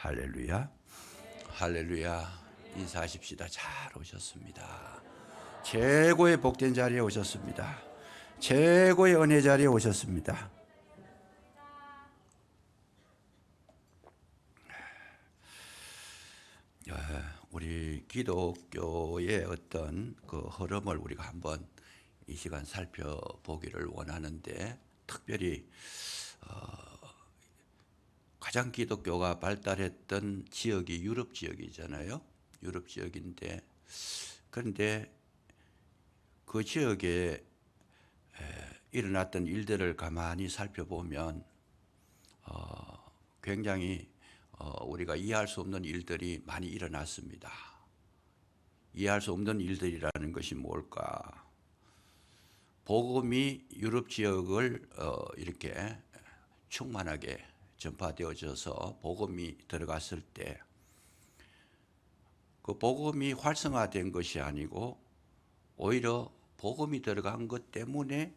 할렐루야. 할렐루야. 인사하십시다. 잘 오셨습니다. 최고의 복된 자리에 오셨습니다. 최고의 은혜 자리에 오셨습니다. 우리 기독교의 어떤 그 흐름을 우리가 한번 이 시간 살펴보기를 원하는데, 특별히 가장 기독교가 발달했던 지역이 유럽 지역이잖아요. 유럽 지역인데, 그런데 그 지역에 일어났던 일들을 가만히 살펴보면 굉장히 우리가 이해할 수 없는 일들이 많이 일어났습니다. 이해할 수 없는 일들이라는 것이 뭘까? 복음이 유럽 지역을 이렇게 충만하게 전파되어져서 복음이 들어갔을 때, 그 복음이 활성화된 것이 아니고 오히려 복음이 들어간 것 때문에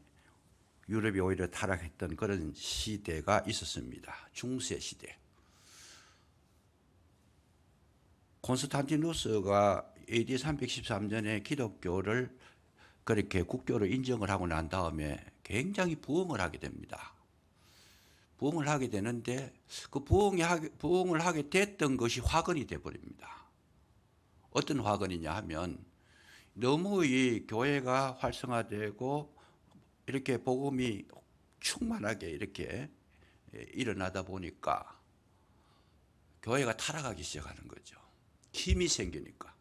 유럽이 오히려 타락했던 그런 시대가 있었습니다. 중세 시대. 콘스탄티누스가 AD 313년에 기독교를 그렇게 국교로 인정을 하고 난 다음에 굉장히 부흥을 하게 됩니다. 부흥을 하게 되는데, 그 부흥을 하게 됐던 것이 화근이 되어버립니다. 어떤 화근이냐 하면, 너무 이 교회가 활성화되고 이렇게 복음이 충만하게 이렇게 일어나다 보니까 교회가 타락하기 시작하는 거죠. 힘이 생기니까.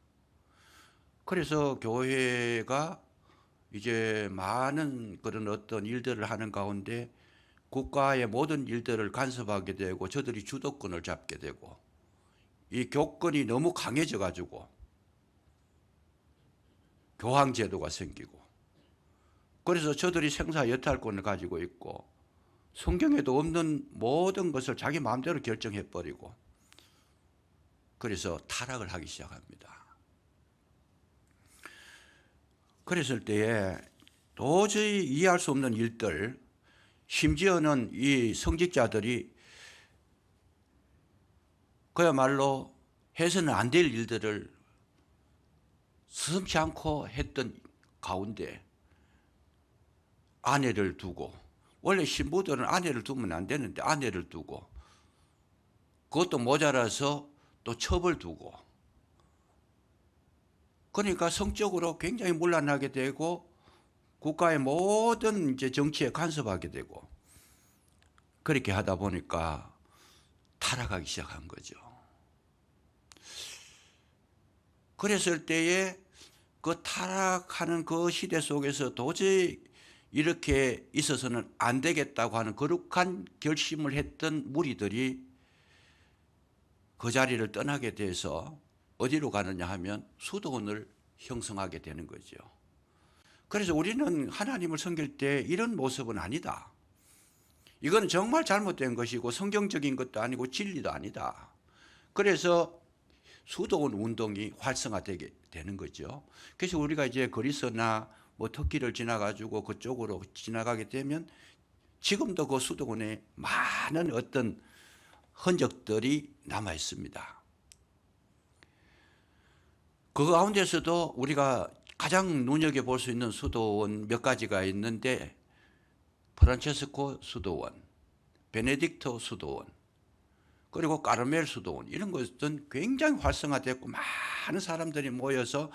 그래서 교회가 이제 많은 그런 어떤 일들을 하는 가운데 국가의 모든 일들을 간섭하게 되고, 저들이 주도권을 잡게 되고, 이 교권이 너무 강해져 가지고 교황제도가 생기고, 그래서 저들이 생사 여탈권을 가지고 있고 성경에도 없는 모든 것을 자기 마음대로 결정해 버리고, 그래서 타락을 하기 시작합니다. 그랬을 때에 도저히 이해할 수 없는 일들, 심지어는 이 성직자들이 그야말로 해서는 안 될 일들을 서슴지 않고 했던 가운데 아내를 두고, 원래 신부들은 아내를 두면 안 되는데 아내를 두고, 그것도 모자라서 또 첩을 두고, 그러니까 성적으로 굉장히 문란하게 되고 국가의 모든 이제 정치에 간섭하게 되고, 그렇게 하다 보니까 타락하기 시작한 거죠. 그랬을 때에 그 타락하는 그 시대 속에서 도저히 이렇게 있어서는 안 되겠다고 하는 거룩한 결심을 했던 무리들이 그 자리를 떠나게 돼서 어디로 가느냐 하면 수도원을 형성하게 되는 거죠. 그래서 우리는 하나님을 섬길 때 이런 모습은 아니다. 이건 정말 잘못된 것이고 성경적인 것도 아니고 진리도 아니다. 그래서 수도원 운동이 활성화되게 되는 거죠. 그래서 우리가 이제 그리스나 뭐 터키를 지나가지고 그쪽으로 지나가게 되면 지금도 그 수도원에 많은 어떤 흔적들이 남아 있습니다. 그 가운데서도 우리가 가장 눈여겨볼 수 있는 수도원 몇 가지가 있는데, 프란체스코 수도원, 베네딕토 수도원, 그리고 까르멜 수도원, 이런 것은 굉장히 활성화됐고 많은 사람들이 모여서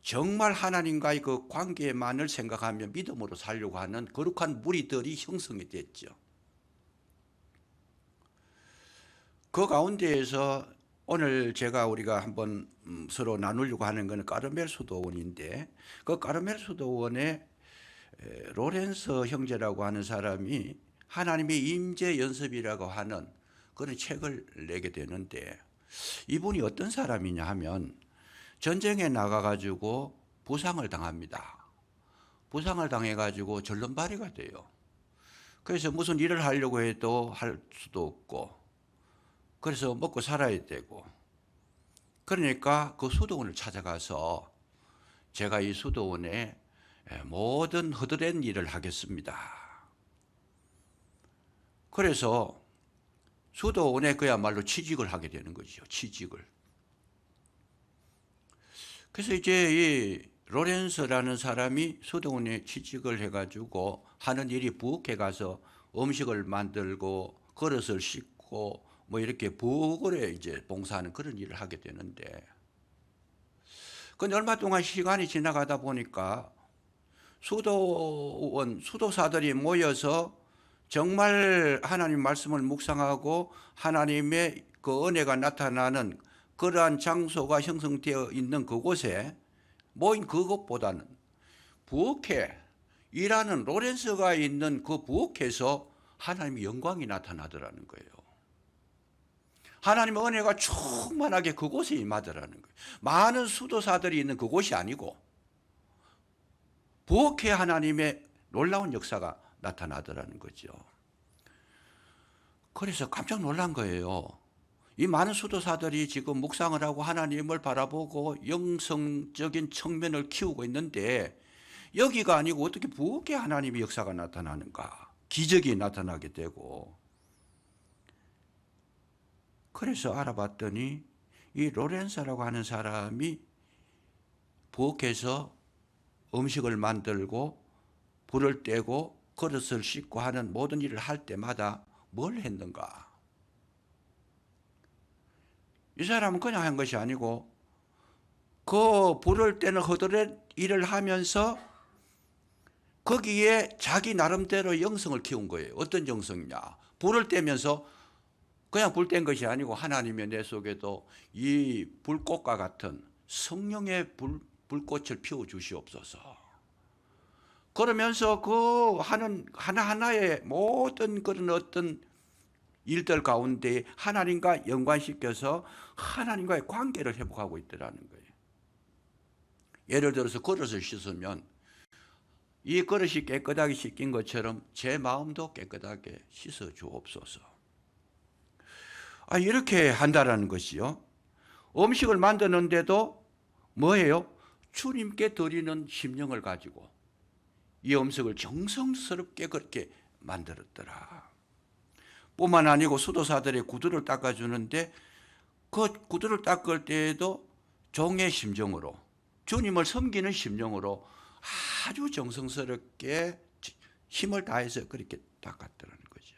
정말 하나님과의 그 관계만을 생각하며 믿음으로 살려고 하는 거룩한 무리들이 형성이 됐죠. 그 가운데에서 오늘 우리가 한번 서로 나누려고 하는 것은 까르멜 수도원인데, 그 까르멜 수도원에 로렌서 형제라고 하는 사람이 하나님의 임재 연습이라고 하는 그런 책을 내게 되는데, 이분이 어떤 사람이냐 하면 전쟁에 나가가지고 부상을 당합니다. 부상을 당해가지고 절름발이가 돼요. 그래서 무슨 일을 하려고 해도 할 수도 없고, 그래서 먹고 살아야 되고, 그러니까 그 수도원을 찾아가서 제가 이 수도원에 모든 허드렛 일을 하겠습니다. 그래서 수도원에 그야말로 취직을 하게 되는 거죠. 취직을. 그래서 이제 이 로렌스라는 사람이 수도원에 취직을 해가지고 하는 일이 부엌에 가서 음식을 만들고 그릇을 씻고 뭐 이렇게 부엌에 이제 봉사하는 그런 일을 하게 되는데, 근데 얼마 동안 시간이 지나가다 보니까 수도사들이 모여서 정말 하나님 말씀을 묵상하고 하나님의 그 은혜가 나타나는 그러한 장소가 형성되어 있는 그곳에 모인 그것보다는 부엌에 일하는 로렌스가 있는 그 부엌에서 하나님의 영광이 나타나더라는 거예요. 하나님의 은혜가 충만하게 그곳에 임하더라는 거예요. 많은 수도사들이 있는 그곳이 아니고 부엌에 하나님의 놀라운 역사가 나타나더라는 거죠. 그래서 깜짝 놀란 거예요. 이 많은 수도사들이 지금 묵상을 하고 하나님을 바라보고 영성적인 측면을 키우고 있는데 여기가 아니고 어떻게 부엌에 하나님의 역사가 나타나는가? 기적이 나타나게 되고, 그래서 알아봤더니 이 로렌스라고 하는 사람이 부엌에서 음식을 만들고 불을 떼고 그릇을 씻고 하는 모든 일을 할 때마다 뭘 했는가? 이 사람은 그냥 한 것이 아니고 그 불을 떼는 허들의 일을 하면서 거기에 자기 나름대로 영성을 키운 거예요. 어떤 영성이냐? 불을 떼면서 그냥 불 뗀 것이 아니고 하나님의 내 속에도 이 불꽃과 같은 성령의 불꽃을 피워 주시옵소서. 그러면서 그 하는 하나하나의 모든 그런 어떤 일들 가운데 하나님과 연관시켜서 하나님과의 관계를 회복하고 있더라는 거예요. 예를 들어서 그릇을 씻으면 이 그릇이 깨끗하게 씻긴 것처럼 제 마음도 깨끗하게 씻어 주옵소서. 이렇게 한다라는 것이요. 음식을 만드는데도 뭐예요? 주님께 드리는 심령을 가지고 이 음식을 정성스럽게 그렇게 만들었더라. 뿐만 아니고 수도사들의 구두를 닦아주는데 그 구두를 닦을 때에도 종의 심정으로, 주님을 섬기는 심정으로 아주 정성스럽게 힘을 다해서 그렇게 닦았더라는 거죠.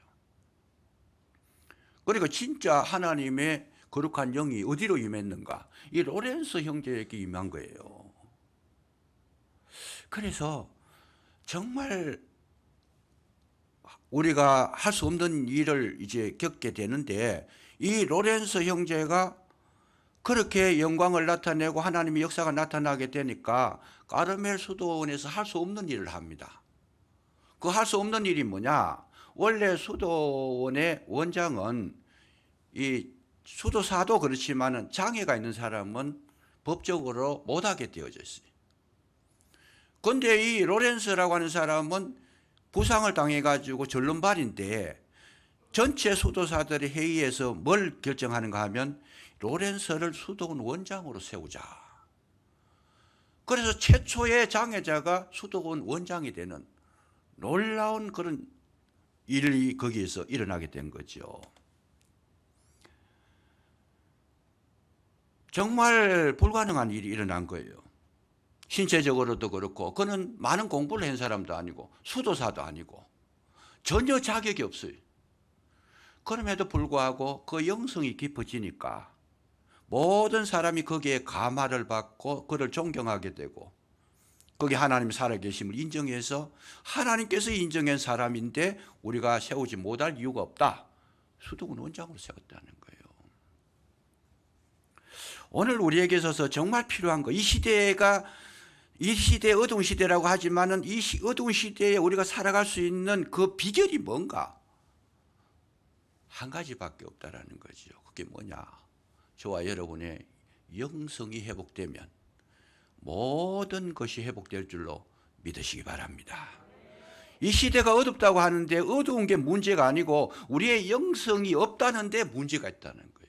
그러니까 진짜 하나님의 거룩한 영이 어디로 임했는가? 이 로렌스 형제에게 임한 거예요. 그래서 정말 우리가 할 수 없는 일을 이제 겪게 되는데, 이 로렌스 형제가 그렇게 영광을 나타내고 하나님의 역사가 나타나게 되니까 까르멜 수도원에서 할 수 없는 일을 합니다. 그 할 수 없는 일이 뭐냐? 원래 수도원의 원장은 이 수도사도 그렇지만은 장애가 있는 사람은 법적으로 못하게 되어져 있어요. 그런데 이 로렌스라고 하는 사람은 부상을 당해가지고 절름발인데 전체 수도사들의 회의에서 뭘 결정하는가 하면 로렌스를 수도원 원장으로 세우자. 그래서 최초의 장애자가 수도원 원장이 되는 놀라운 그런 일이 거기에서 일어나게 된 거죠. 정말 불가능한 일이 일어난 거예요. 신체적으로도 그렇고, 그는 많은 공부를 한 사람도 아니고 수도사도 아니고 전혀 자격이 없어요. 그럼에도 불구하고 그 영성이 깊어지니까 모든 사람이 거기에 감화를 받고 그를 존경하게 되고, 거기 하나님 살아계심을 인정해서 하나님께서 인정한 사람인데 우리가 세우지 못할 이유가 없다. 수도원 원장으로 세웠다는 거예요. 오늘 우리에게 있어서 정말 필요한 거, 이 시대가 이 시대 어두운 시대라고 하지만은 이 어두운 시대에 우리가 살아갈 수 있는 그 비결이 뭔가? 한 가지밖에 없다라는 거죠. 그게 뭐냐? 저와 여러분의 영성이 회복되면 모든 것이 회복될 줄로 믿으시기 바랍니다. 이 시대가 어둡다고 하는데 어두운 게 문제가 아니고 우리의 영성이 없다는 데 문제가 있다는 거예요.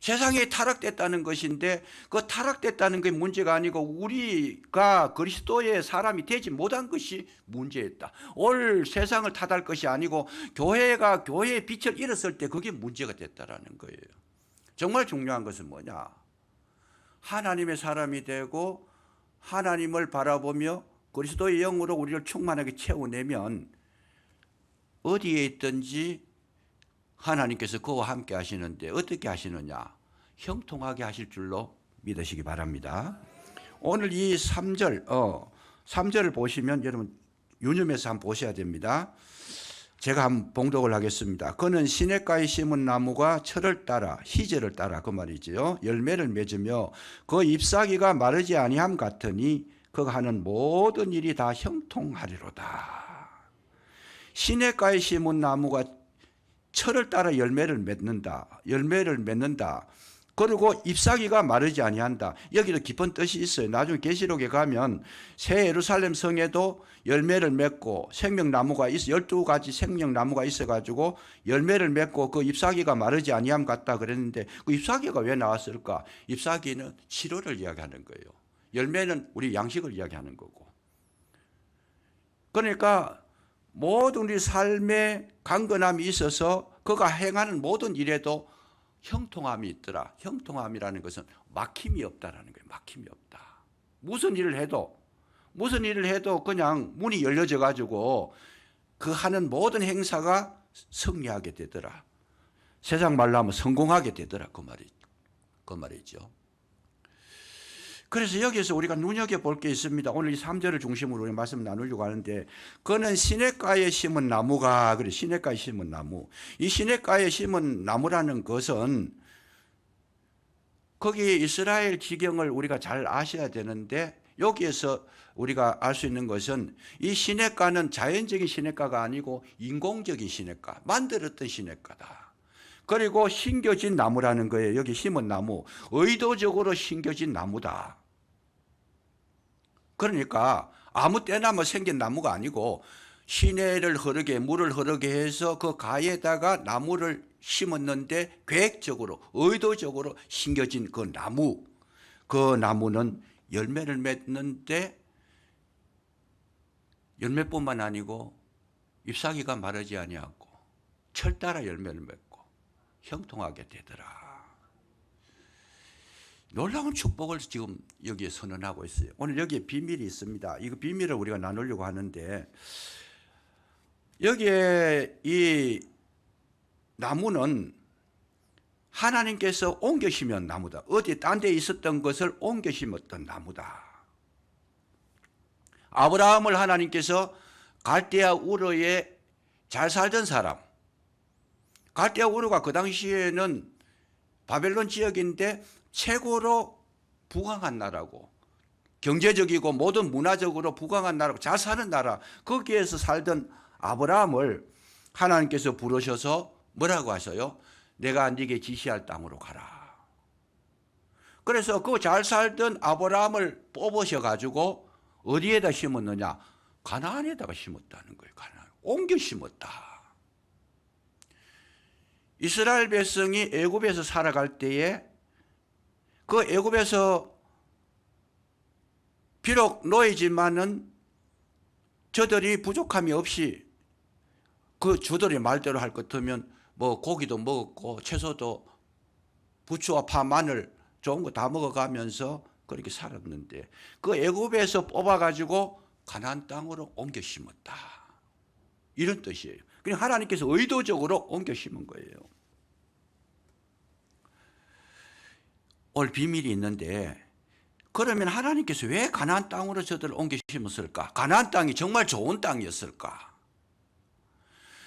세상이 타락됐다는 것인데 그 타락됐다는 게 문제가 아니고 우리가 그리스도의 사람이 되지 못한 것이 문제였다. 올 세상을 탓할 것이 아니고 교회가 교회의 빛을 잃었을 때 그게 문제가 됐다라는 거예요. 정말 중요한 것은 뭐냐? 하나님의 사람이 되고 하나님을 바라보며 그리스도의 영으로 우리를 충만하게 채워내면 어디에 있든지 하나님께서 그와 함께 하시는데 어떻게 하시느냐? 형통하게 하실 줄로 믿으시기 바랍니다. 오늘 이 3절을 보시면 여러분 유념해서 한번 보셔야 됩니다. 제가 한번 봉독을 하겠습니다. 그는 시냇가에 심은 나무가 철을 따라 희재를 따라 그 말이죠. 열매를 맺으며 그 잎사귀가 마르지 아니함 같으니 그가 하는 모든 일이 다 형통하리로다. 시냇가에 심은 나무가 철을 따라 열매를 맺는다. 그리고 잎사귀가 마르지 아니한다. 여기도 깊은 뜻이 있어요. 나중에 계시록에 가면 새 예루살렘 성에도 열매를 맺고 생명나무가 있어 12가지 생명나무가 있어가지고 열매를 맺고 그 잎사귀가 마르지 아니함 같다 그랬는데 그 잎사귀가 왜 나왔을까? 잎사귀는 치료를 이야기하는 거예요. 열매는 우리 양식을 이야기하는 거고. 그러니까 모든 우리 삶에 강건함이 있어서 그가 행하는 모든 일에도 형통함이 있더라. 형통함이라는 것은 막힘이 없다라는 거예요. 막힘이 없다. 무슨 일을 해도 그냥 문이 열려져 가지고 그 하는 모든 행사가 승리하게 되더라. 세상 말로 하면 성공하게 되더라. 그 말이죠. 그래서 여기서 우리가 눈여겨볼 게 있습니다. 오늘 이 3절을 중심으로 우리 말씀 나누려고 하는데 그는 시냇가에 심은 나무가 그래 시냇가에 심은 나무. 이 시냇가에 심은 나무라는 것은 거기 이스라엘 지경을 우리가 잘 아셔야 되는데 여기에서 우리가 알 수 있는 것은 이 시냇가는 자연적인 시냇가가 아니고 인공적인 시냇가, 만들었던 시냇가다. 그리고 심겨진 나무라는 거예요. 여기 심은 나무, 의도적으로 심겨진 나무다. 그러니까 아무 때나 뭐 생긴 나무가 아니고 시내를 흐르게 물을 흐르게 해서 그 가에다가 나무를 심었는데 계획적으로 의도적으로 심겨진 그 나무는 열매를 맺는데 열매뿐만 아니고 잎사귀가 마르지 아니하고 철 따라 열매를 맺고 형통하게 되더라. 놀라운 축복을 지금 여기에 선언하고 있어요. 오늘 여기에 비밀이 있습니다. 이 비밀을 우리가 나누려고 하는데 여기에 이 나무는 하나님께서 옮겨 심은 나무다. 어디 딴 데 있었던 것을 옮겨 심었던 나무다. 아브라함을 하나님께서 갈대아 우르에 잘 살던 사람, 갈대아 우르가 그 당시에는 바벨론 지역인데 최고로 부강한 나라고 경제적이고 모든 문화적으로 부강한 나라고 잘 사는 나라, 거기에서 살던 아브라함을 하나님께서 부르셔서 뭐라고 하셔요? 내가 네게 지시할 땅으로 가라. 그래서 그 잘 살던 아브라함을 뽑으셔가지고 어디에다 심었느냐? 가나안에다가 심었다는 거예요. 가나안. 옮겨 심었다. 이스라엘 백성이 애굽에서 살아갈 때에 그 애굽에서 비록 노예지만은 저들이 부족함이 없이 그 주들의 말대로 할 것 같으면 뭐 고기도 먹었고 채소도 부추와 파, 마늘 좋은 거 다 먹어가면서 그렇게 살았는데 그 애굽에서 뽑아가지고 가나안 땅으로 옮겨 심었다. 이런 뜻이에요. 그냥 하나님께서 의도적으로 옮겨 심은 거예요. 오늘 비밀이 있는데 그러면 하나님께서 왜 가나안 땅으로 저들을 옮겨 심었을까? 가나안 땅이 정말 좋은 땅이었을까?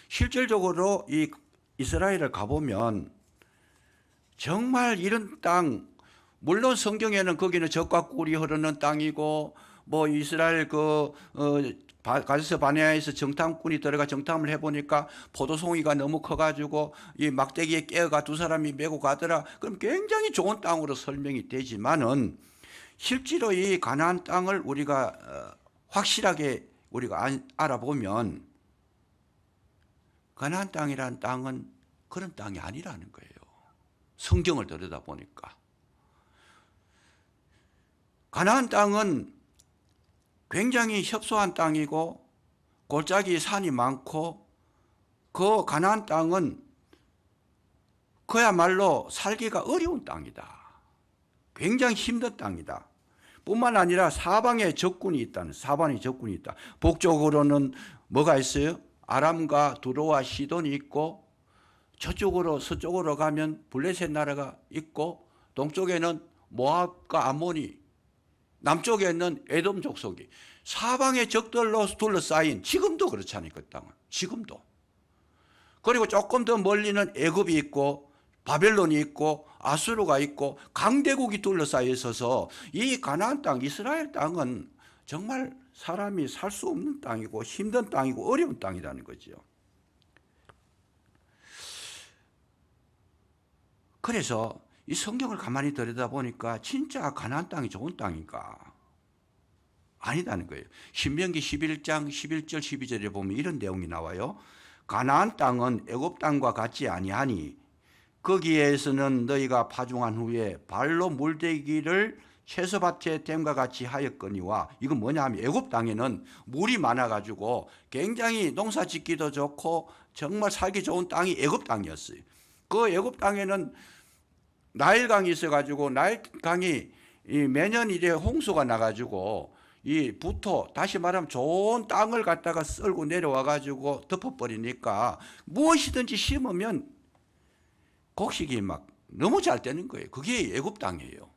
실질적으로 이 이스라엘을 가보면 정말 이런 땅, 물론 성경에는 거기는 젖과 꿀이 흐르는 땅이고 뭐 이스라엘 가데스 바네아에서 정탐꾼이 들어가 정탐을 해보니까 포도송이가 너무 커가지고 이 막대기에 깨어가 두 사람이 메고 가더라. 그럼 굉장히 좋은 땅으로 설명이 되지만은 실제로 이 가나안 땅을 우리가 확실하게 우리가 알아보면 가나안 땅이라는 땅은 그런 땅이 아니라는 거예요. 성경을 들여다보니까. 가나안 땅은 굉장히 협소한 땅이고 골짜기 산이 많고 그 가나안 땅은 그야말로 살기가 어려운 땅이다. 굉장히 힘든 땅이다. 뿐만 아니라 사방에 적군이 있다는, 사방에 적군이 있다. 북쪽으로는 뭐가 있어요? 아람과 두로와 시돈이 있고, 저쪽으로 서쪽으로 가면 블레셋 나라가 있고, 동쪽에는 모압과 암몬이, 남쪽에는 에돔 족속이, 사방에 적들로 둘러싸인, 지금도 그렇잖아요. 그 땅은 지금도. 그리고 조금 더 멀리는 애굽이 있고 바벨론이 있고 아수르가 있고 강대국이 둘러싸여 있어서 이 가나안 땅, 이스라엘 땅은 정말 사람이 살 수 없는 땅이고 힘든 땅이고 어려운 땅이라는 거죠. 그래서 이 성경을 가만히 들여다보니까 진짜 가나안 땅이 좋은 땅인가? 아니다는 거예요. 신명기 11장 11절 12절에 보면 이런 내용이 나와요. 가나안 땅은 애굽 땅과 같지 아니하니 거기에서는 너희가 파종한 후에 발로 물대기를 채소밭에 댐과 같이 하였거니와, 이건 뭐냐 하면 애굽 땅에는 물이 많아가지고 굉장히 농사 짓기도 좋고 정말 살기 좋은 땅이 애굽 땅이었어요. 그 애굽 땅에는 나일강이 있어가지고 나일강이 매년 이래 홍수가 나가지고 이 부토, 다시 말하면 좋은 땅을 갖다가 썰고 내려와가지고 덮어버리니까 무엇이든지 심으면 곡식이 막 너무 잘 되는 거예요. 그게 애굽 땅이에요.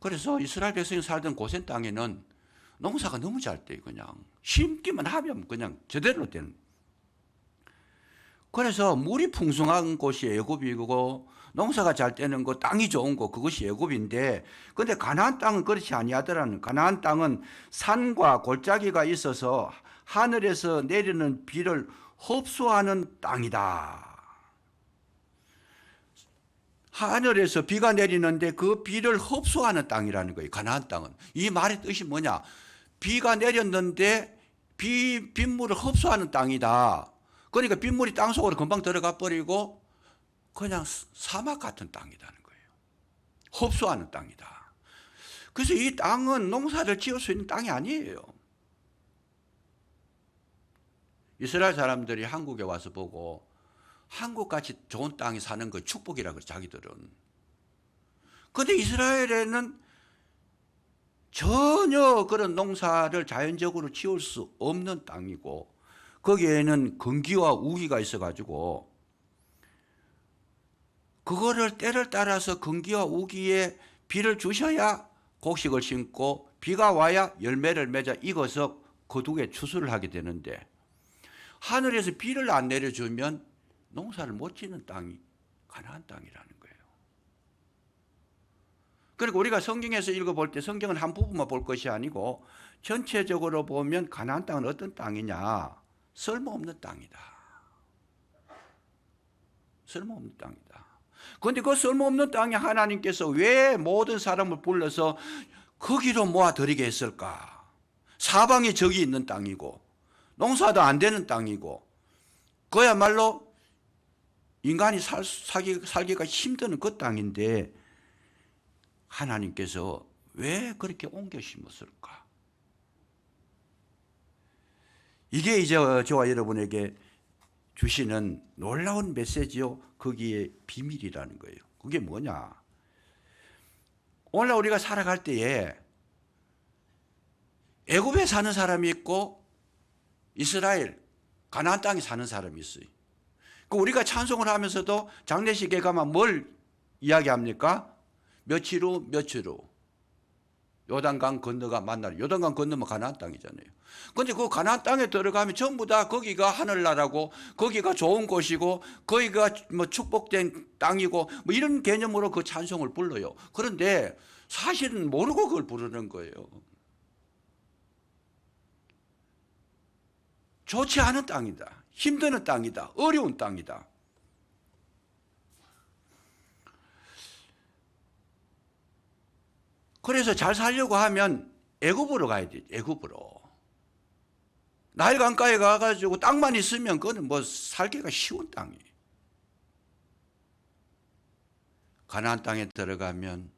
그래서 이스라엘 백성이 살던 고센 땅에는 농사가 너무 잘 돼요. 그냥 심기만 하면 그냥 제대로 되는. 그래서 물이 풍성한 곳이 애굽이고 농사가 잘 되는 거, 땅이 좋은 거, 그것이 애굽인데, 근데 가나안 땅은 그렇지 아니하더라는. 가나안 땅은 산과 골짜기가 있어서 하늘에서 내리는 비를 흡수하는 땅이다. 하늘에서 비가 내리는데 그 비를 흡수하는 땅이라는 거예요. 가나안 땅은. 이 말의 뜻이 뭐냐? 비가 내렸는데 빗물을 흡수하는 땅이다. 그러니까 빗물이 땅속으로 금방 들어가 버리고 그냥 사막 같은 땅이라는 거예요. 흡수하는 땅이다. 그래서 이 땅은 농사를 지을 수 있는 땅이 아니에요. 이스라엘 사람들이 한국에 와서 보고 한국같이 좋은 땅에 사는 거 축복이라고 자기들은. 그런데 이스라엘에는 전혀 그런 농사를 자연적으로 지을 수 없는 땅이고 거기에는 건기와 우기가 있어가지고 그거를 때를 따라서 건기와 우기에 비를 주셔야 곡식을 심고 비가 와야 열매를 맺어 익어서 거두게 추수를 하게 되는데 하늘에서 비를 안 내려주면 농사를 못 짓는 땅이 가나안 땅이라는 거예요. 그러니까 우리가 성경에서 읽어볼 때 성경은 한 부분만 볼 것이 아니고 전체적으로 보면 가나안 땅은 어떤 땅이냐? 쓸모없는 땅이다. 쓸모없는 땅이다. 그런데 그 쓸모없는 땅에 하나님께서 왜 모든 사람을 불러서 거기로 모아들이게 했을까? 사방에 적이 있는 땅이고 농사도 안 되는 땅이고 그야말로 인간이 살기가 힘든 그 땅인데 하나님께서 왜 그렇게 옮겨 심었을까? 이게 이제 저와 여러분에게 주시는 놀라운 메시지요. 거기에 비밀이라는 거예요. 그게 뭐냐? 오늘 우리가 살아갈 때에 애굽에 사는 사람이 있고 이스라엘 가나안 땅에 사는 사람이 있어요. 우리가 찬송을 하면서도 장례식에 가면 뭘 이야기합니까? 며칠 후 요단강 건너가 만나는, 요단강 건너면 가나안 땅이잖아요. 그런데 그 가나안 땅에 들어가면 전부 다 거기가 하늘나라고 거기가 좋은 곳이고 거기가 뭐 축복된 땅이고 뭐 이런 개념으로 그 찬송을 불러요. 그런데 사실은 모르고 그걸 부르는 거예요. 좋지 않은 땅이다. 힘드는 땅이다. 어려운 땅이다. 그래서 잘 살려고 하면 애굽으로 가야 돼. 애굽으로. 나일 강가에 가가지고 땅만 있으면 그거는 뭐 살기가 쉬운 땅이에요. 가나안 땅에 들어가면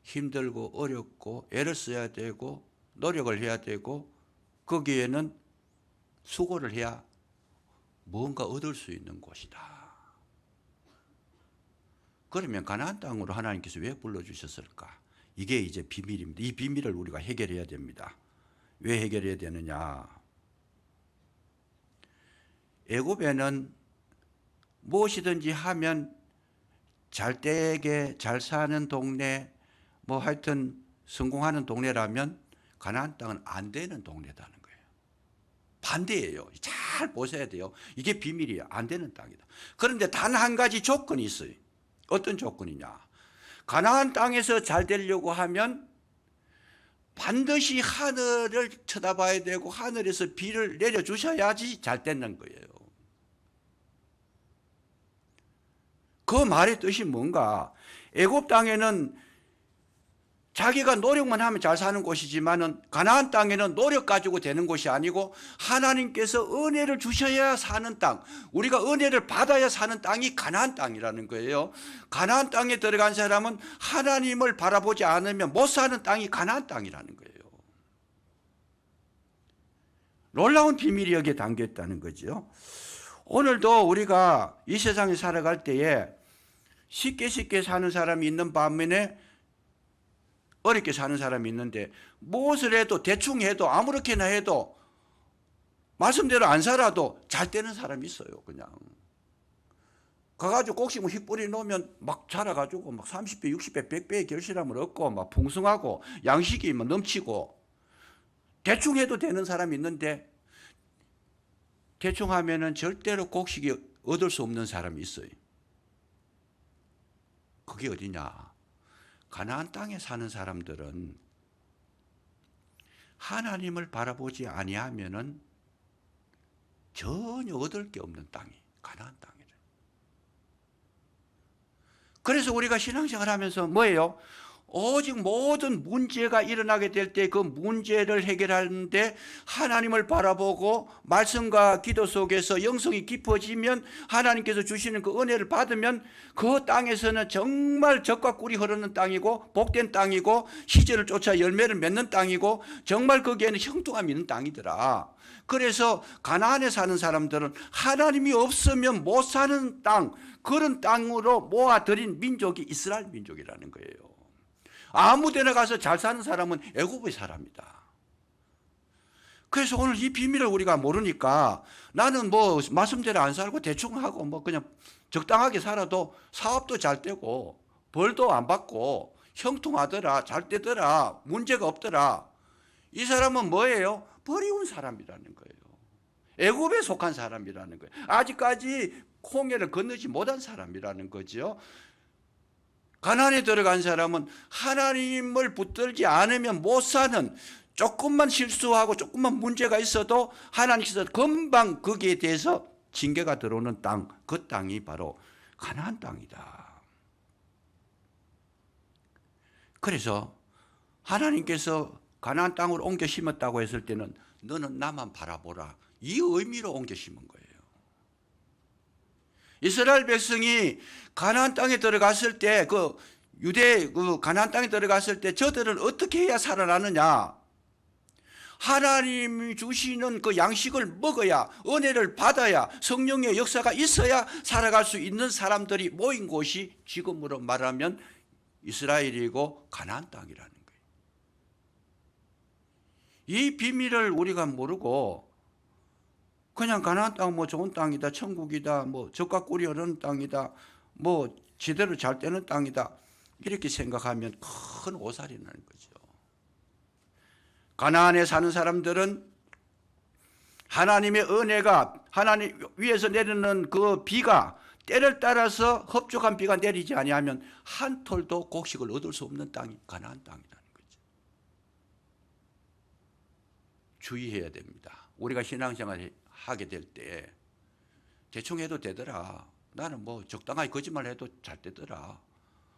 힘들고 어렵고 애를 써야 되고 노력을 해야 되고 거기에는 수고를 해야 뭔가 얻을 수 있는 곳이다. 그러면 가나안 땅으로 하나님께서 왜 불러주셨을까? 이게 이제 비밀입니다. 이 비밀을 우리가 해결해야 됩니다. 왜 해결해야 되느냐? 애굽에는 무엇이든지 하면 잘 되게 잘 사는 동네, 뭐 하여튼 성공하는 동네라면 가나안 땅은 안 되는 동네다는 거예요. 반대예요. 잘 보셔야 돼요. 이게 비밀이에요. 안 되는 땅이다. 그런데 단 한 가지 조건이 있어요. 어떤 조건이냐? 가나안 땅에서 잘 되려고 하면 반드시 하늘을 쳐다봐야 되고 하늘에서 비를 내려주셔야지 잘 되는 거예요. 그 말의 뜻이 뭔가? 애굽 땅에는 자기가 노력만 하면 잘 사는 곳이지만은 가나안 땅에는 노력 가지고 되는 곳이 아니고 하나님께서 은혜를 주셔야 사는 땅, 우리가 은혜를 받아야 사는 땅이 가나안 땅이라는 거예요. 가나안 땅에 들어간 사람은 하나님을 바라보지 않으면 못 사는 땅이 가나안 땅이라는 거예요. 놀라운 비밀이 여기에 담겨 있다는 거죠. 오늘도 우리가 이 세상에 살아갈 때에 쉽게 사는 사람이 있는 반면에 어렵게 사는 사람이 있는데 무엇을 해도 대충 해도 아무렇게나 해도 말씀대로 안 살아도 잘 되는 사람이 있어요. 그냥 가가지고 꼭지 뭐 휙뿌리 놓으면 막 자라가지고 막 30배, 60배, 100배의 결실함을 얻고 막 풍성하고 양식이 막 넘치고 대충 해도 되는 사람이 있는데 대충 하면은 절대로 곡식이 얻을 수 없는 사람이 있어요. 그게 어디냐? 가나안 땅에 사는 사람들은 하나님을 바라보지 아니하면은 전혀 얻을 게 없는 땅이 가나안 땅이래. 그래서 우리가 신앙생활 하면서 뭐예요? 오직 모든 문제가 일어나게 될 때 그 문제를 해결하는데 하나님을 바라보고 말씀과 기도 속에서 영성이 깊어지면 하나님께서 주시는 그 은혜를 받으면 그 땅에서는 정말 젖과 꿀이 흐르는 땅이고 복된 땅이고 시절을 쫓아 열매를 맺는 땅이고 정말 거기에는 형통함이 있는 땅이더라. 그래서 가나안에 사는 사람들은 하나님이 없으면 못 사는 땅, 그런 땅으로 모아들인 민족이 이스라엘 민족이라는 거예요. 아무 데나 가서 잘 사는 사람은 애굽의 사람이다. 그래서 오늘 이 비밀을 우리가 모르니까 나는 뭐 말씀대로 안 살고 대충 하고 뭐 그냥 적당하게 살아도 사업도 잘 되고 벌도 안 받고 형통하더라, 잘 되더라, 문제가 없더라. 이 사람은 뭐예요? 버리운 사람이라는 거예요. 애굽에 속한 사람이라는 거예요. 아직까지 홍해를 건너지 못한 사람이라는 거죠. 가나안에 들어간 사람은 하나님을 붙들지 않으면 못 사는, 조금만 실수하고 조금만 문제가 있어도 하나님께서 금방 거기에 대해서 징계가 들어오는 땅, 그 땅이 바로 가나안 땅이다. 그래서 하나님께서 가나안 땅으로 옮겨 심었다고 했을 때는 너는 나만 바라보라, 이 의미로 옮겨 심은 거예요. 이스라엘 백성이 가나안 땅에 들어갔을 때 그 유대 그 가나안 땅에 들어갔을 때 저들은 어떻게 해야 살아나느냐? 하나님이 주시는 그 양식을 먹어야, 은혜를 받아야, 성령의 역사가 있어야 살아갈 수 있는 사람들이 모인 곳이 지금으로 말하면 이스라엘이고 가나안 땅이라는 거예요. 이 비밀을 우리가 모르고 그냥 가나안 땅 뭐 좋은 땅이다, 천국이다, 뭐 젖과 꿀이 흐르는 땅이다, 뭐 제대로 잘 되는 땅이다, 이렇게 생각하면 큰 오살이 나는 거죠. 가나안에 사는 사람들은 하나님의 은혜가, 하나님 위에서 내리는 그 비가 때를 따라서 흡족한 비가 내리지 아니하면 한 톨도 곡식을 얻을 수 없는 땅이 가나안 땅이라는 거죠. 주의해야 됩니다. 우리가 신앙생활 하게 될 때 대충 해도 되더라, 나는 뭐 적당하게 거짓말 해도 잘 되더라,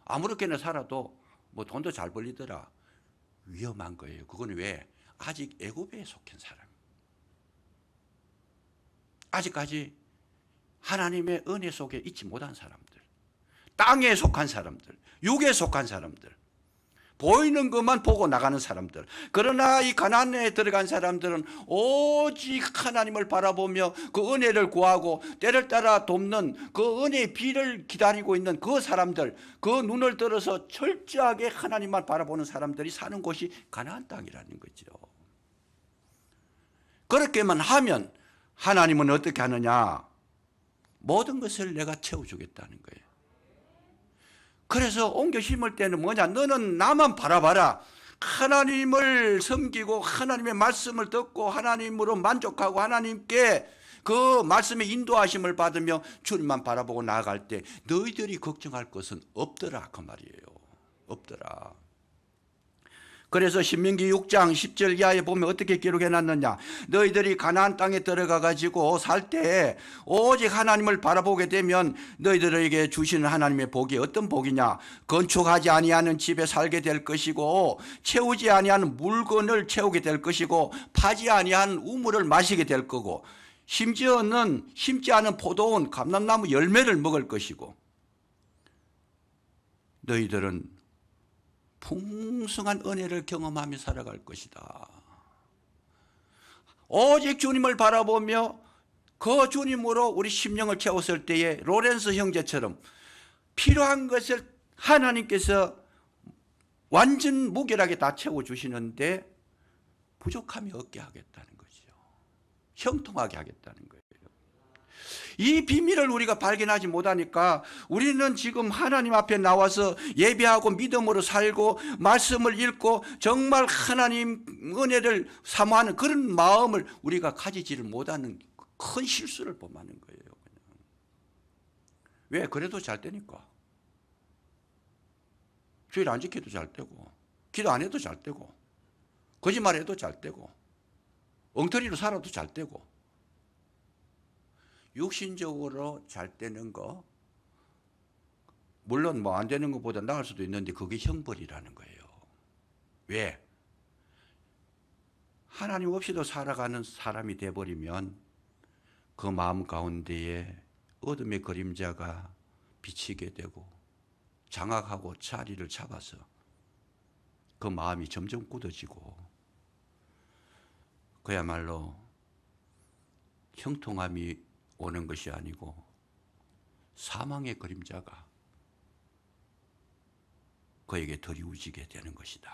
아무렇게나 살아도 뭐 돈도 잘 벌리더라, 위험한 거예요. 그건 왜? 아직 애굽에 속한 사람, 아직까지 하나님의 은혜 속에 있지 못한 사람들, 땅에 속한 사람들, 육에 속한 사람들, 보이는 것만 보고 나가는 사람들. 그러나 이 가나안에 들어간 사람들은 오직 하나님을 바라보며 그 은혜를 구하고 때를 따라 돕는 그 은혜의 비를 기다리고 있는 그 사람들, 그 눈을 들어서 철저하게 하나님만 바라보는 사람들이 사는 곳이 가나안 땅이라는 거죠. 그렇게만 하면 하나님은 어떻게 하느냐? 모든 것을 내가 채워주겠다는 거예요. 그래서 옮겨 심을 때는 뭐냐? 너는 나만 바라봐라. 하나님을 섬기고 하나님의 말씀을 듣고 하나님으로 만족하고 하나님께 그 말씀의 인도하심을 받으며 주님만 바라보고 나아갈 때 너희들이 걱정할 것은 없더라 그 말이에요. 없더라. 그래서 신명기 6장 10절 이하에 보면 어떻게 기록해놨느냐? 너희들이 가나안 땅에 들어가 가지고 살 때 오직 하나님을 바라보게 되면 너희들에게 주시는 하나님의 복이 어떤 복이냐? 건축하지 아니하는 집에 살게 될 것이고 채우지 아니하는 물건을 채우게 될 것이고 파지 아니하는 우물을 마시게 될 거고 심지어는 심지 않은 포도원 감람나무 열매를 먹을 것이고 너희들은 풍성한 은혜를 경험하며 살아갈 것이다. 오직 주님을 바라보며 그 주님으로 우리 심령을 채웠을 때에 로렌스 형제처럼 필요한 것을 하나님께서 완전 무결하게 다 채워주시는데 부족함이 없게 하겠다는 거죠. 형통하게 하겠다는 거예요. 이 비밀을 우리가 발견하지 못하니까 우리는 지금 하나님 앞에 나와서 예배하고 믿음으로 살고 말씀을 읽고 정말 하나님 은혜를 사모하는 그런 마음을 우리가 가지지를 못하는 큰 실수를 범하는 거예요. 왜? 그래도 잘 되니까. 주일 안 지켜도 잘 되고 기도 안 해도 잘 되고 거짓말해도 잘 되고 엉터리로 살아도 잘 되고 육신적으로 잘 되는 거 물론 뭐 안 되는 것보다 나을 수도 있는데 그게 형벌이라는 거예요. 왜? 하나님 없이도 살아가는 사람이 돼버리면 그 마음 가운데에 어둠의 그림자가 비치게 되고 장악하고 자리를 잡아서 그 마음이 점점 굳어지고 그야말로 형통함이 오는 것이 아니고 사망의 그림자가 그에게 드리우지게 되는 것이다.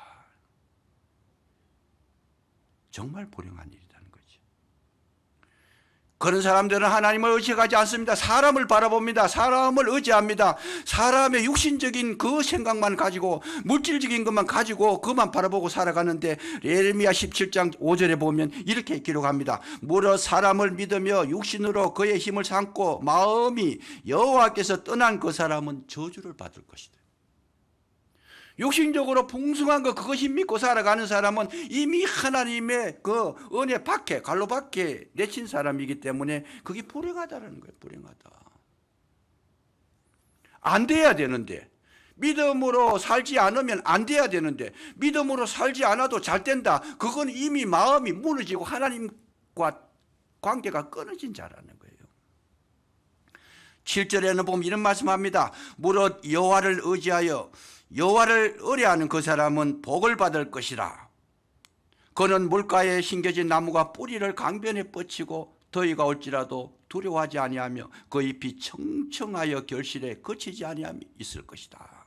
정말 불행한 일이라는 거죠. 그런 사람들은 하나님을 의식하지 않습니다. 사람을 바라봅니다. 사람을 의지합니다. 사람의 육신적인 그 생각만 가지고 물질적인 것만 가지고 그만 바라보고 살아가는데 예레미야 17장 5절에 보면 이렇게 기록합니다. 무릇 사람을 믿으며 육신으로 그의 힘을 삼고 마음이 여호와께서 떠난 그 사람은 저주를 받을 것이다. 육신적으로 풍성한 거 그것이 믿고 살아가는 사람은 이미 하나님의 그 은혜 밖에 갈로 밖에 내친 사람이기 때문에 그게 불행하다는 거예요. 불행하다. 안 돼야 되는데 믿음으로 살지 않으면 안 돼야 되는데 믿음으로 살지 않아도 잘 된다. 그건 이미 마음이 무너지고 하나님과 관계가 끊어진 자라는 거예요. 7절에는 보면 이런 말씀합니다. 무릇 여호와를 의지하여 여호와를 의뢰하는 그 사람은 복을 받을 것이라. 그는 물가에 심겨진 나무가 뿌리를 강변에 뻗치고 더위가 올지라도 두려워하지 아니하며 그 잎이 청청하여 결실에 그치지 아니함이 있을 것이다.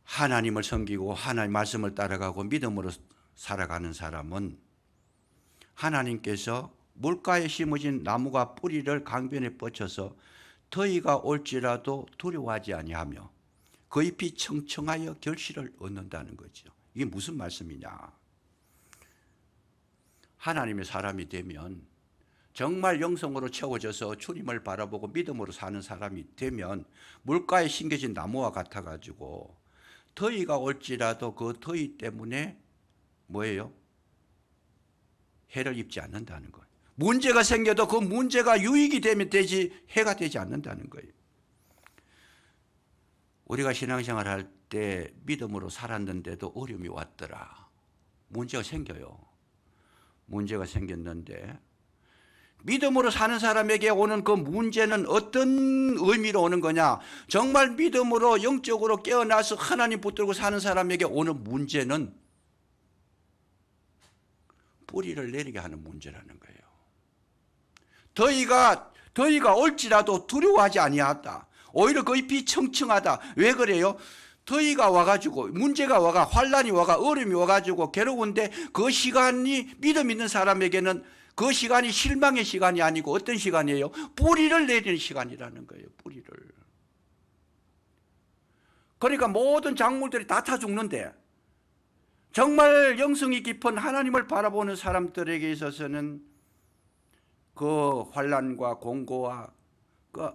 하나님을 섬기고 하나님 말씀을 따라가고 믿음으로 살아가는 사람은 하나님께서 물가에 심어진 나무가 뿌리를 강변에 뻗쳐서 더위가 올지라도 두려워하지 아니하며 그 잎이 청청하여 결실을 얻는다는 거죠. 이게 무슨 말씀이냐? 하나님의 사람이 되면 정말 영성으로 채워져서 주님을 바라보고 믿음으로 사는 사람이 되면 물가에 심겨진 나무와 같아가지고 더위가 올지라도 그 더위 때문에 뭐예요? 해를 입지 않는다는 거예요. 문제가 생겨도 그 문제가 유익이 되면 되지 해가 되지 않는다는 거예요. 우리가 신앙생활 할 때 믿음으로 살았는데도 어려움이 왔더라. 문제가 생겨요. 문제가 생겼는데 믿음으로 사는 사람에게 오는 그 문제는 어떤 의미로 오는 거냐? 정말 믿음으로 영적으로 깨어나서 하나님 붙들고 사는 사람에게 오는 문제는 뿌리를 내리게 하는 문제라는 거예요. 더위가 올지라도 두려워하지 아니하다. 오히려 그 잎이 청청하다. 왜 그래요? 더위가 와가지고 문제가 와가 환란이 와가 어려움이 와가지고 괴로운데 그 시간이 믿음 있는 사람에게는 그 시간이 실망의 시간이 아니고 어떤 시간이에요? 뿌리를 내리는 시간이라는 거예요. 뿌리를. 그러니까 모든 작물들이 다 타 죽는데 정말 영성이 깊은 하나님을 바라보는 사람들에게 있어서는 그 환란과 공고와 그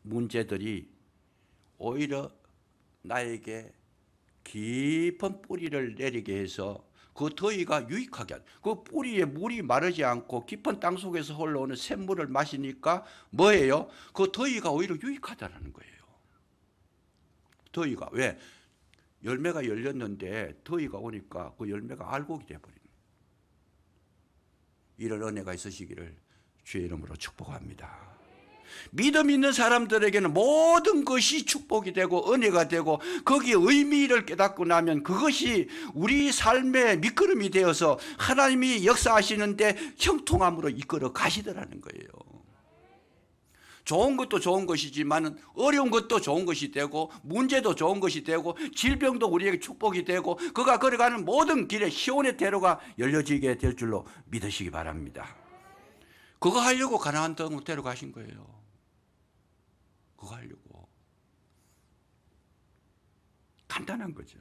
문제들이 오히려 나에게 깊은 뿌리를 내리게 해서 그 더위가 유익하게 하다. 그 뿌리에 물이 마르지 않고 깊은 땅 속에서 흘러오는 샘물을 마시니까 뭐예요? 그 더위가 오히려 유익하다는 거예요. 더위가 왜? 열매가 열렸는데 더위가 오니까 그 열매가 알곡이 되어버리는 이런 은혜가 있으시기를 주의 이름으로 축복합니다. 믿음 있는 사람들에게는 모든 것이 축복이 되고 은혜가 되고 거기에 의미를 깨닫고 나면 그것이 우리 삶의 밑거름이 되어서 하나님이 역사하시는데 형통함으로 이끌어 가시더라는 거예요. 좋은 것도 좋은 것이지만 어려운 것도 좋은 것이 되고 문제도 좋은 것이 되고 질병도 우리에게 축복이 되고 그가 걸어가는 모든 길에 시온의 대로가 열려지게 될 줄로 믿으시기 바랍니다. 그거 하려고 가나안 땅으로 데려가신 거예요. 그거 하려고. 간단한 거죠.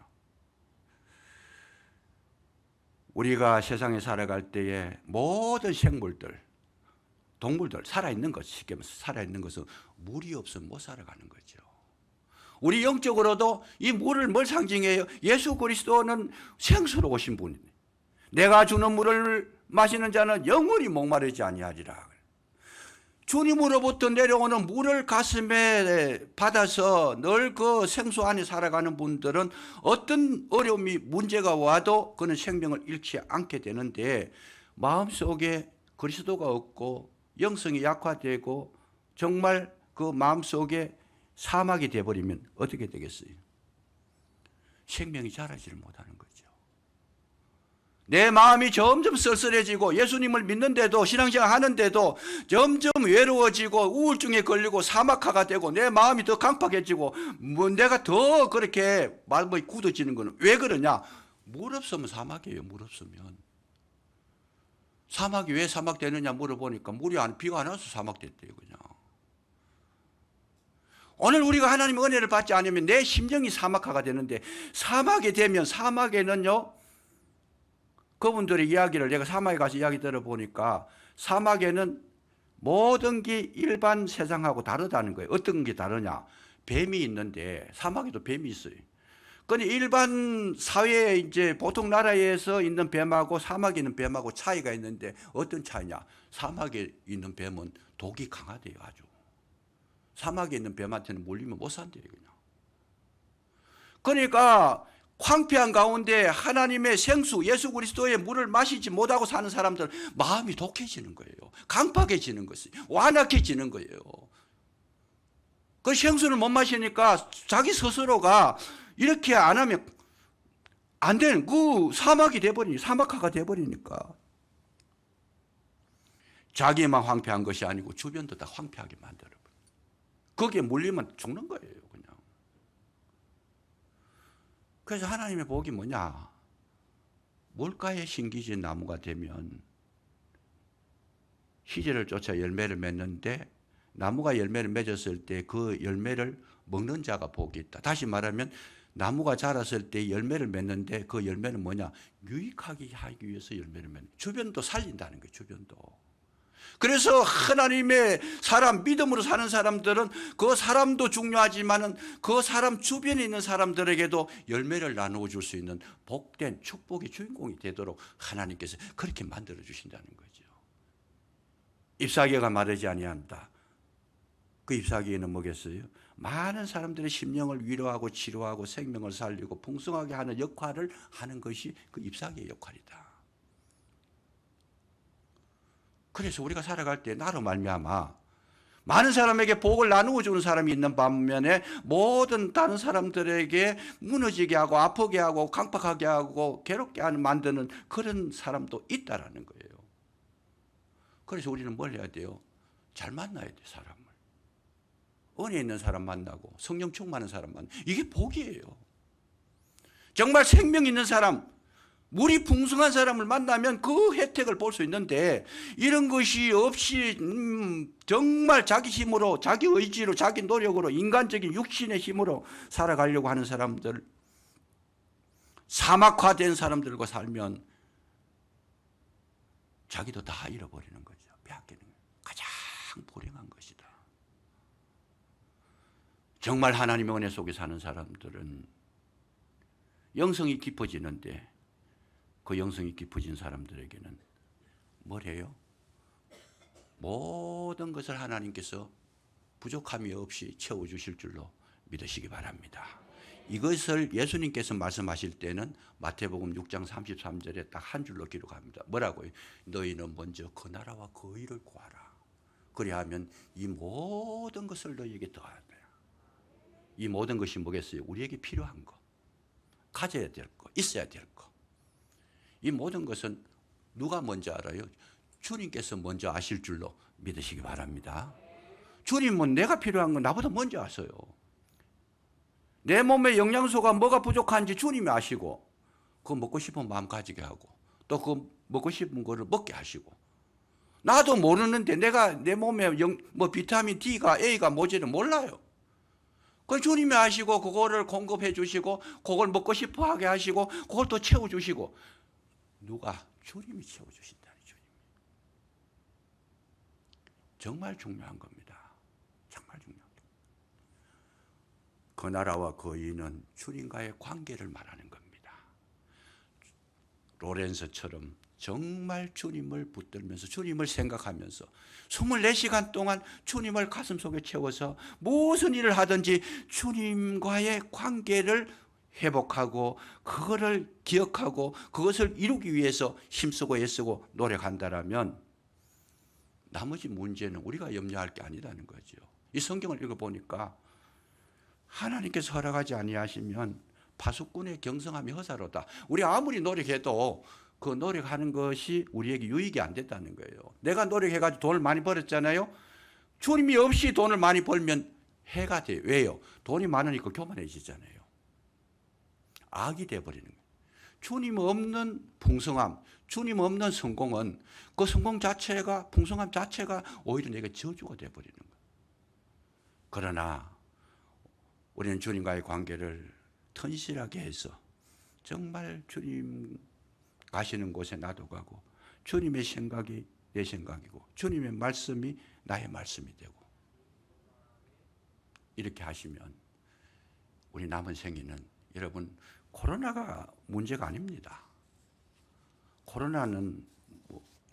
우리가 세상에 살아갈 때에 모든 생물들, 동물들, 살아있는 것, 쉽게 말해서 살아있는 것은 물이 없으면 못 살아가는 거죠. 우리 영적으로도 이 물을 뭘 상징해요? 예수 그리스도는 생수로 오신 분이네. 내가 주는 물을 마시는 자는 영원히 목마르지 아니하리라. 주님으로부터 내려오는 물을 가슴에 받아서 늘 그 생수 안에 살아가는 분들은 어떤 어려움이 문제가 와도 그는 생명을 잃지 않게 되는데 마음속에 그리스도가 없고 영성이 약화되고 정말 그 마음속에 사막이 되어버리면 어떻게 되겠어요? 생명이 자라지를 못하는 거죠. 내 마음이 점점 쓸쓸해지고 예수님을 믿는데도 신앙생활 하는데도 점점 외로워지고 우울증에 걸리고 사막화가 되고 내 마음이 더 강팍해지고 뭐 내가 더 그렇게 마음이 굳어지는 거는 왜 그러냐? 물 없으면 사막이에요. 물 없으면. 사막이 왜 사막 되느냐 물어보니까 비가 안 와서 사막 됐대요. 그냥. 오늘 우리가 하나님의 은혜를 받지 않으면 내 심정이 사막화가 되는데 사막이 되면 사막에는요 그분들의 이야기를 내가 사막에 가서 이야기 들어보니까 사막에는 모든 게 일반 세상하고 다르다는 거예요. 어떤 게 다르냐? 뱀이 있는데 사막에도 뱀이 있어요. 근데 일반 사회에 이제 보통 나라에서 있는 뱀하고 사막에 있는 뱀하고 차이가 있는데 어떤 차이냐? 사막에 있는 뱀은 독이 강하대요, 아주. 사막에 있는 뱀한테는 물리면 못 산대요, 그냥. 그러니까 황폐한 가운데 하나님의 생수 예수 그리스도의 물을 마시지 못하고 사는 사람들 마음이 독해지는 거예요. 강팍해지는 것이에요. 완악해지는 거예요. 그 생수를 못 마시니까 자기 스스로가 이렇게 안 하면 안 되는 그 사막이 돼버리니 사막화가 돼버리니까 자기만 황폐한 것이 아니고 주변도 다 황폐하게 만들어버려요. 거기에 물리면 죽는 거예요. 그래서 하나님의 복이 뭐냐? 물가에 심기진 나무가 되면 희재를 쫓아 열매를 맺는데 나무가 열매를 맺었을 때 그 열매를 먹는 자가 복이 있다. 다시 말하면 나무가 자랐을 때 열매를 맺는데 그 열매는 뭐냐? 유익하게 하기 위해서 열매를 맺는. 주변도 살린다는 거예요. 주변도. 그래서 하나님의 사람, 믿음으로 사는 사람들은 그 사람도 중요하지만은 그 사람 주변에 있는 사람들에게도 열매를 나누어 줄 수 있는 복된 축복의 주인공이 되도록 하나님께서 그렇게 만들어 주신다는 거죠. 잎사귀가 마르지 아니한다. 그 잎사귀에는 뭐겠어요? 많은 사람들의 심령을 위로하고 치료하고 생명을 살리고 풍성하게 하는 역할을 하는 것이 그 잎사귀의 역할이다. 그래서 우리가 살아갈 때 나로 말미암아 많은 사람에게 복을 나누어 주는 사람이 있는 반면에 모든 다른 사람들에게 무너지게 하고 아프게 하고 강팍하게 하고 괴롭게 만드는 그런 사람도 있다라는 거예요. 그래서 우리는 뭘 해야 돼요? 잘 만나야 돼, 사람을. 은혜 있는 사람 만나고 성령 충만한 사람 만나고, 이게 복이에요. 정말 생명 있는 사람, 물이 풍성한 사람을 만나면 그 혜택을 볼 수 있는데, 이런 것이 없이 정말 자기 힘으로, 자기 의지로, 자기 노력으로, 인간적인 육신의 힘으로 살아가려고 하는 사람들, 사막화된 사람들과 살면 자기도 다 잃어버리는 거죠. 빼앗기는 거예요. 가장 불행한 것이다. 정말 하나님의 은혜 속에 사는 사람들은 영성이 깊어지는데, 그 영성이 깊어진 사람들에게는 뭐래요? 모든 것을 하나님께서 부족함이 없이 채워주실 줄로 믿으시기 바랍니다. 이것을 예수님께서 말씀하실 때는 마태복음 6장 33절에 딱 한 줄로 기록합니다. 뭐라고요? 너희는 먼저 그 나라와 그 의를 구하라. 그리하면 이 모든 것을 너희에게 더하라. 이 모든 것이 뭐겠어요? 우리에게 필요한 거, 가져야 될 거, 있어야 될 거. 이 모든 것은 누가 먼저 알아요? 주님께서 먼저 아실 줄로 믿으시기 바랍니다. 주님은 내가 필요한 건 나보다 먼저 아세요. 내 몸에 영양소가 뭐가 부족한지 주님이 아시고, 그거 먹고 싶은 마음 가지게 하고, 또 그 먹고 싶은 거를 먹게 하시고, 나도 모르는데 내가 내 몸에 비타민 D가 A가 뭔지는 몰라요. 그 주님이 아시고 그거를 공급해 주시고, 그걸 먹고 싶어 하게 하시고, 그걸 또 채워 주시고. 누가? 주님이 채워 주신다니. 주님. 정말 중요한 겁니다. 정말 중요합니다. 그 나라와 그 의는 주님과의 관계를 말하는 겁니다. 로렌서처럼 정말 주님을 붙들면서, 주님을 생각하면서 24시간 동안 주님을 가슴속에 채워서 무슨 일을 하든지 주님과의 관계를 회복하고, 그거를 기억하고 그것을 이루기 위해서 힘쓰고 애쓰고 노력한다라면 나머지 문제는 우리가 염려할 게 아니라는 거죠. 이 성경을 읽어보니까 하나님께서 허락하지 아니하시면 파수꾼의 경성함이 허사로다. 우리 아무리 노력해도 그 노력하는 것이 우리에게 유익이 안 됐다는 거예요. 내가 노력해가지고 돈을 많이 벌었잖아요. 주님이 없이 돈을 많이 벌면 해가 돼요. 왜요? 돈이 많으니까 교만해지잖아요. 악이 돼버리는 거예요. 주님 없는 풍성함, 주님 없는 성공은, 그 성공 자체가, 풍성함 자체가 오히려 내게 저주가 돼버리는 거예요. 그러나 우리는 주님과의 관계를 튼실하게 해서 정말 주님 가시는 곳에 나도 가고, 주님의 생각이 내 생각이고, 주님의 말씀이 나의 말씀이 되고, 이렇게 하시면 우리 남은 생애는, 여러분, 코로나가 문제가 아닙니다. 코로나는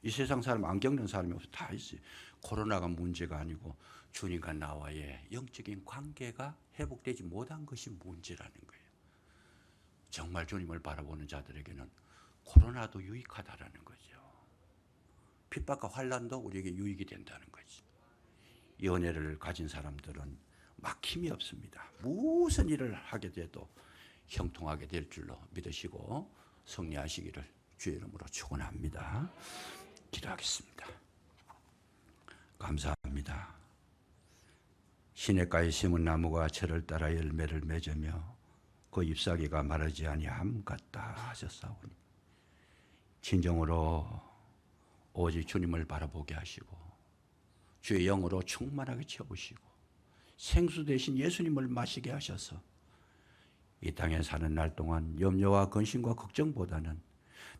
이 세상 사람 안 겪는 사람이 없어 다 있어요. 코로나가 문제가 아니고 주님과 나와의 영적인 관계가 회복되지 못한 것이 문제라는 거예요. 정말 주님을 바라보는 자들에게는 코로나도 유익하다라는 거죠. 핍박과 환난도 우리에게 유익이 된다는 거지. 이 은혜를 가진 사람들은 막힘이 없습니다. 무슨 일을 하게 돼도 형통하게 될 줄로 믿으시고 승리하시기를 주의 이름으로 축원합니다. 기도하겠습니다. 감사합니다. 시냇가에 심은 나무가 철을 따라 열매를 맺으며 그 잎사귀가 마르지 아니함 같다 하셨사오니, 진정으로 오직 주님을 바라보게 하시고 주의 영으로 충만하게 채우시고 생수 대신 예수님을 마시게 하셔서 이 땅에 사는 날 동안 염려와 근심과 걱정보다는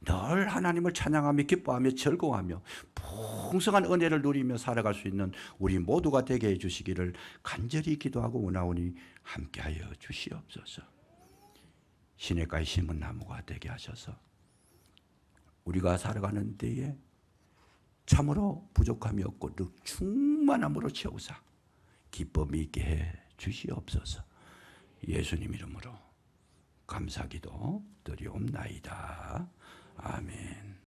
늘 하나님을 찬양하며 기뻐하며 즐거워하며 풍성한 은혜를 누리며 살아갈 수 있는 우리 모두가 되게 해주시기를 간절히 기도하고 원하오니 함께하여 주시옵소서. 시냇가에 심은 나무가 되게 하셔서 우리가 살아가는 데에 참으로 부족함이 없고 늘 충만함으로 채우사 기쁨이 있게 해 주시옵소서. 예수님 이름으로 감사기도 드리옵나이다. 아멘.